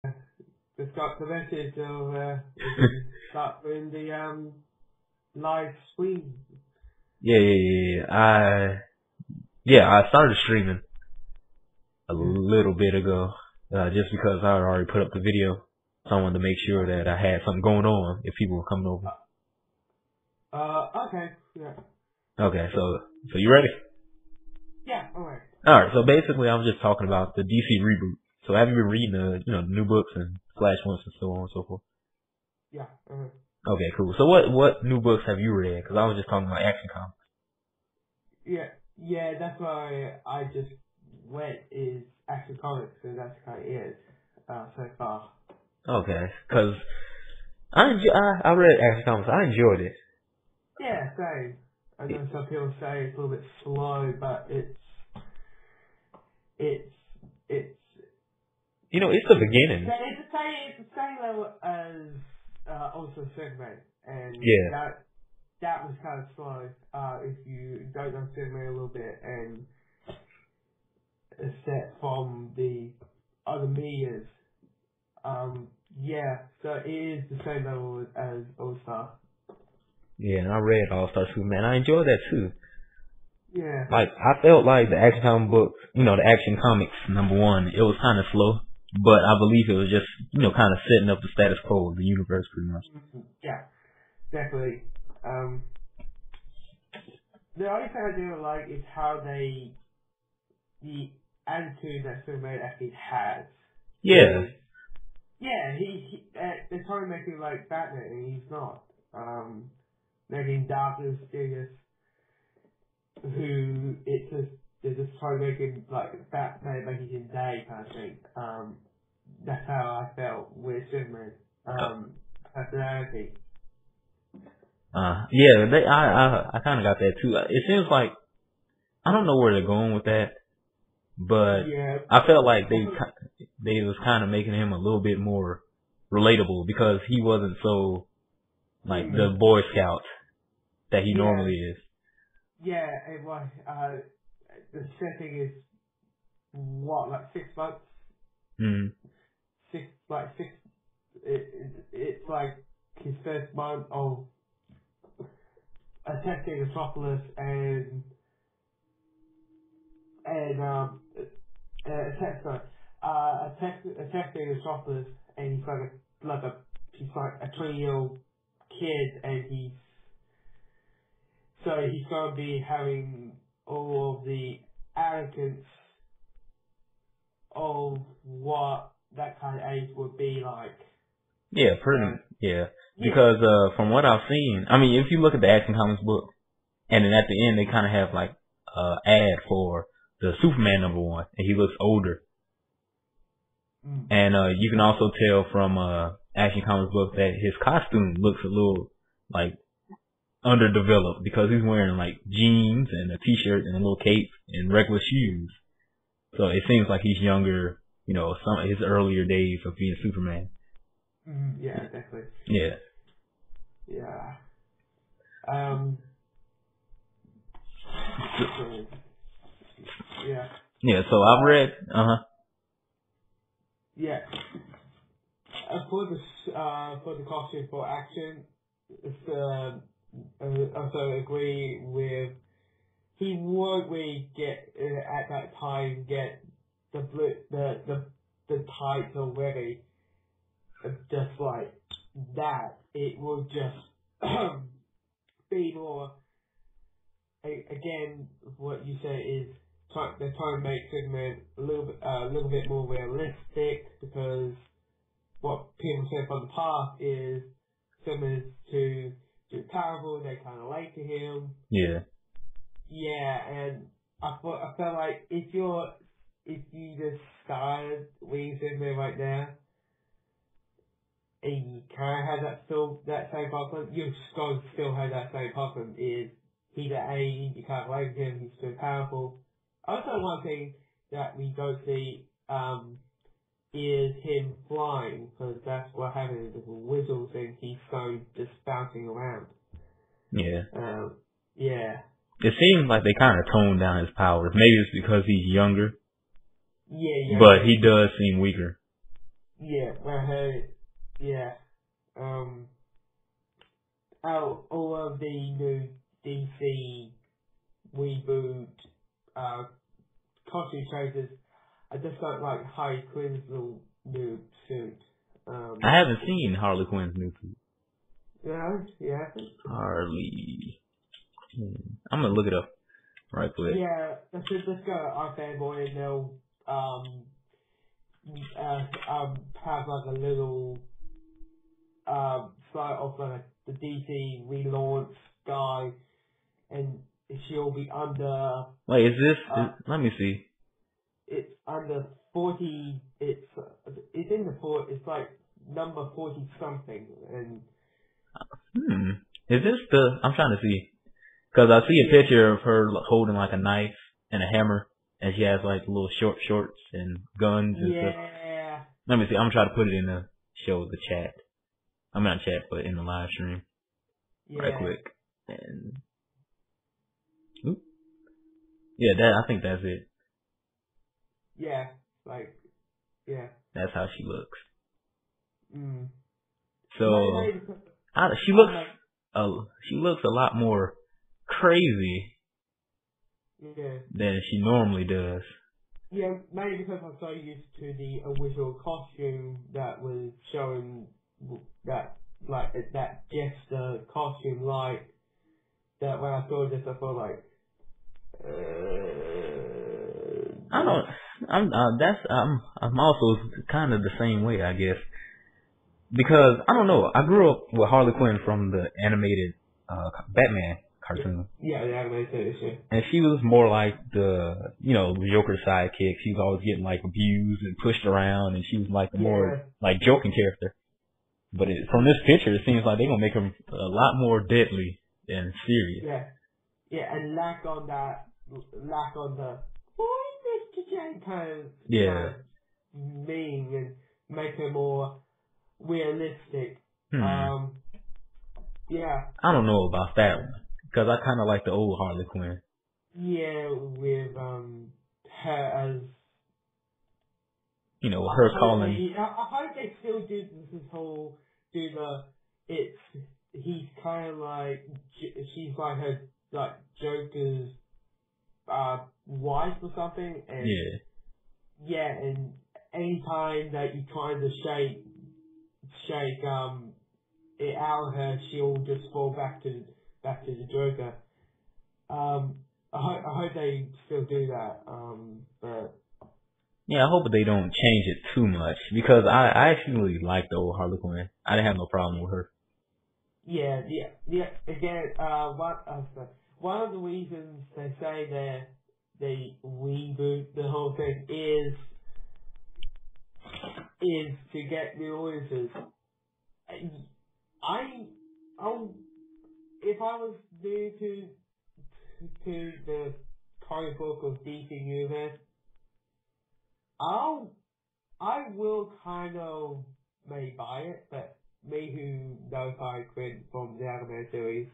just got the message of we can start doing the live stream. Yeah. I started streaming a little bit ago, just because I had already put up the video. So I wanted to make sure that I had something going on if people were coming over. Okay, yeah. Okay, so you ready? Yeah, alright. Alright, so basically I was just talking about the DC reboot. So have you been reading the new books and Flash ones and so on and so forth? Yeah. Okay, cool. So what new books have you read? Because I was just talking about Action Comics. Yeah, that's why I just went is Action Comics, and that's kind of it so far. Okay, because I read Action Comics. I enjoyed it. Yeah, same. I know some people say it's a little bit slow, but it's it's the beginning. It's the same level as also Superman, and that was kind of slow. If you don't know Superman a little bit, and set from the other medias, so it is the same level as All Star. Yeah, and I read All Star Superman. I enjoyed that too. Yeah. Like, I felt like the Action Comic books, the Action Comics #1, it was kind of slow, but I believe it was just, kind of setting up the status quo of the universe pretty much. Yeah, definitely. The only thing I didn't like is how the attitude that Superman actually has. Yeah. Yeah, they're trying to make him like Batman, and he's not. Making dark and mysterious, they're just trying to make him like Batman making him day kind of thing. That's how I felt with Superman personality. I kind of got that too. It seems like, I don't know where they're going with that, but I felt like they was kind of making him a little bit more relatable because he wasn't so like the Boy Scout that he normally is. Yeah, it was. The setting is what, like 6 months? Six. It's like his first month of attacking Metropolis and attacking Metropolis, and he's like a 20-year-old kid, and he's gonna be having all of the arrogance of what that kind of age would be like. Yeah, because from what I've seen, I mean, if you look at the Action Comics book, and then at the end they kind of have like ad for the Superman #1, and he looks older. And you can also tell from Action Comics book that his costume looks a little like underdeveloped because he's wearing like jeans and a t-shirt and a little cape and regular shoes. So it seems like he's younger, some of his earlier days of being Superman. Yeah, definitely. Yeah. Yeah, so I've read, Yeah. For the costume for Action, also agree with, he won't really get at that time get the tights already. Just like that, it will just be more. Again, what you say is they're trying to make Superman a little bit more realistic, because what people say from the past is Superman is too powerful. They kind of like to him. Yeah. Yeah, and I felt like if you just started reading Superman right now, and you kind of have that same problem, you're going to still have that same problem. Is he's at age, you can't like him, he's too powerful. Also, one thing that we don't see is him flying, because that's what happens with the Whistle thing. He's just bouncing around. Yeah. Yeah. It seems like they kind of toned down his powers. Maybe it's because he's younger. Yeah. But he does seem weaker. yeah, I heard, yeah, all of the new DC reboot, costume choices, I just don't like Harley Quinn's little new suit. I haven't seen Harley Quinn's new suit. Yeah. Harley. I'm gonna look it up right quick. Yeah, let's go on Fanboy and they'll have like a little slide of like the DC relaunch guy, and she'll be under. Wait, is this? Let me see. It's under 40. It's in the 40. It's like number 40 something, and. Is this the? I'm trying to see. Because I see a picture of her holding like a knife and a hammer, and she has like little short shorts and guns and stuff. Yeah. Let me see. I'm gonna try to put it in the chat. I'm not chat, but in the live stream. Yeah. Right quick. And yeah, I think that's it. Yeah, yeah. That's how she looks. So she looks a lot more crazy than she normally does. Yeah, maybe because I'm so used to the original costume that was showing that jester costume, like that when I saw this I thought like I'm also kind of the same way, I guess. Because I don't know, I grew up with Harley Quinn from the animated Batman cartoon. Yeah, the animated issue. And she was more like the Joker's sidekick. She was always getting like abused and pushed around, and she was like the more like joking character. But from this picture, it seems like they're gonna make her a lot more deadly and serious. Yeah, and lack on the Mr. J kind of mean, and make her more realistic. Yeah. I don't know about that one because I kind of like the old Harley Quinn. Yeah, with her as her calling. I hope they still do this whole he's kind of like she's like her like Joker's wife or something, and and anytime that you try to shake it out of her, she'll just fall back to the Joker. I hope they still do that. But yeah, I hope they don't change it too much because I actually like the old Harley Quinn. I didn't have no problem with her. Yeah. Again, one of the reasons they say that they reboot the whole thing is to get new audiences. If I was new to the comic book of DC Universe, I will kind of may buy it, but me who knows Harley Quinn from the anime series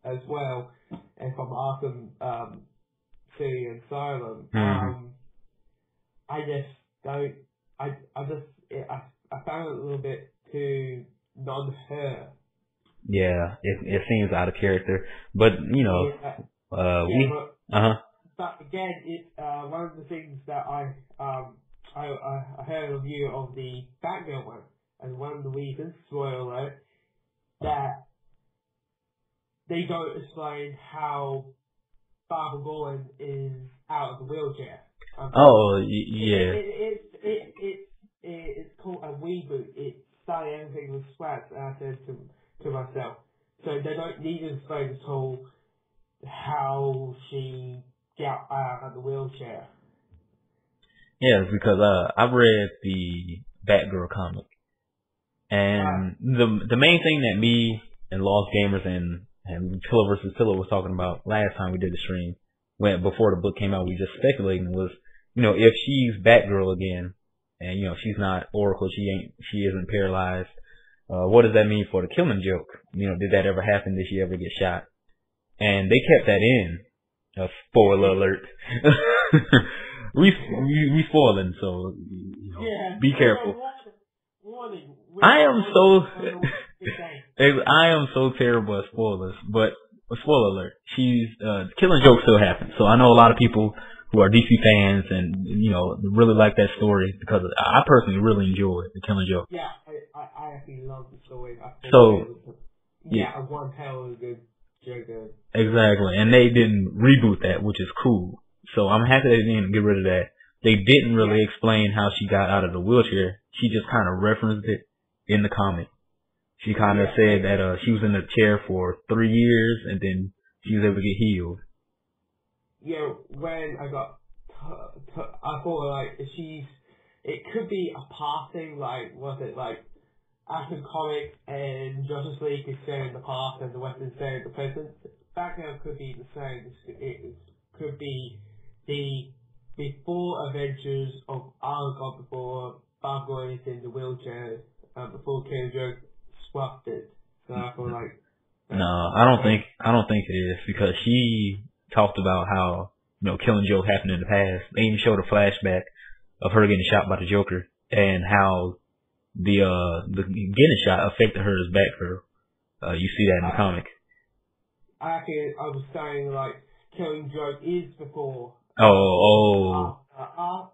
as well, and from Arkham City and Asylum, I just don't. I found it a little bit too non-her. Yeah, it seems out of character, but But again, it's one of the things that I heard a review of the Batgirl one, and one of the reasons, spoiler alert, that they don't explain how Barbara Gordon is out of the wheelchair. It's called a reboot. It's starting everything with scratch, and I said to myself, so they don't need to explain at all how she got out of the wheelchair. Yeah, it's because I've read the Batgirl comic, and the main thing that me and Lost Gamers and Pillow vs. Pillow was talking about last time we did the stream, before the book came out, we just speculating was, if she's Batgirl again, and she's not Oracle, she isn't paralyzed, what does that mean for the Killing Joke? Did that ever happen? Did she ever get shot? And they kept that in. Spoiler alert. we spoiling, so be careful. I am so I am so terrible at spoilers, but a spoiler alert, Killing Joke still happens. So I know a lot of people who are DC fans and, really like that story because I personally really enjoy the Killing Joke. Yeah, I actually love the story. A one hell of a good Joker. Exactly, and they didn't reboot that, which is cool. So I'm happy they didn't get rid of that. They didn't really explain how she got out of the wheelchair. She just kind of referenced it in the comic. She kind of said that she was in the chair for 3 years and then she was able to get healed. When I got, I thought it could be a passing, Action Comics and Justice League is set in the past and the West is set in the present. Background could be the same. It could be the before Adventures of Argon, before Barbara is in the wheelchair, before Killing Joke swapped it. So I feel like. No, I don't think it is, because she talked about how Killing Joke happened in the past. They even showed a flashback of her getting shot by the Joker and how the getting shot affected her as Batgirl. You see that in the comic. I was saying Killing Joke is before.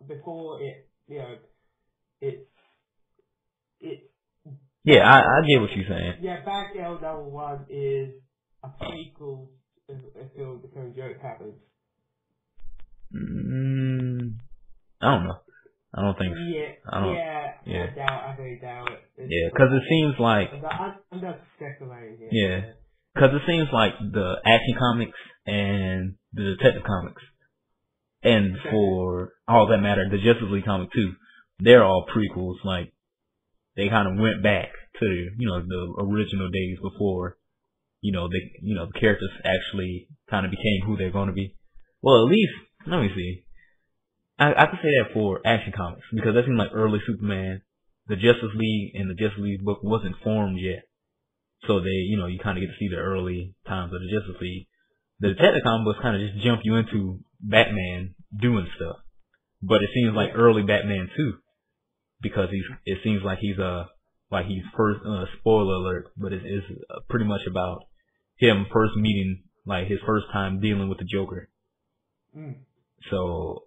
Before it, Yeah, I get what you're saying. Yeah, Batgirl #1 is a prequel until the Killing Joke happens. I don't know. I don't think. I very doubt it. Yeah, because it seems like. I'm just speculating here. Yeah, because it seems like the Action Comics and the Detective Comics, and for all that matter, the Justice League comic too, they're all prequels. Like, they kind of went back to the original days before the characters actually kind of became who they're going to be. Well, at least let me see. I could say that for Action Comics, because that seemed like early Superman. The Justice League and the Justice League book wasn't formed yet. So they, you kind of get to see the early times of the Justice League. The Detective comic books kind of just jump you into Batman doing stuff. But it seems like early Batman too, because it seems like he's first, spoiler alert, but it's pretty much about him first meeting, his first time dealing with the Joker. So,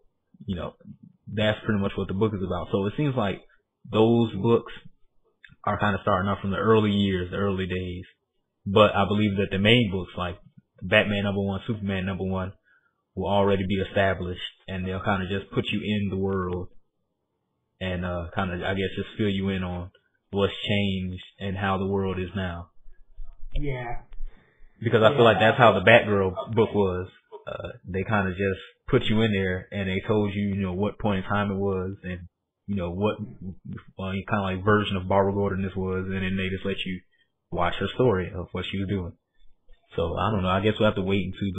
that's pretty much what the book is about. So it seems like those books are kind of starting off from the early years, the early days. But I believe that the main books, like Batman #1, Superman #1, will already be established, and they'll kind of just put you in the world and kind of, I guess, just fill you in on what's changed and how the world is now. Yeah. Because I feel like that's how the Batgirl book was. They kind of just put you in there and they told you, what point in time it was and, what kind of like version of Barbara Gordon this was, and then they just let you watch her story of what she was doing. So I don't know. I guess we'll have to wait until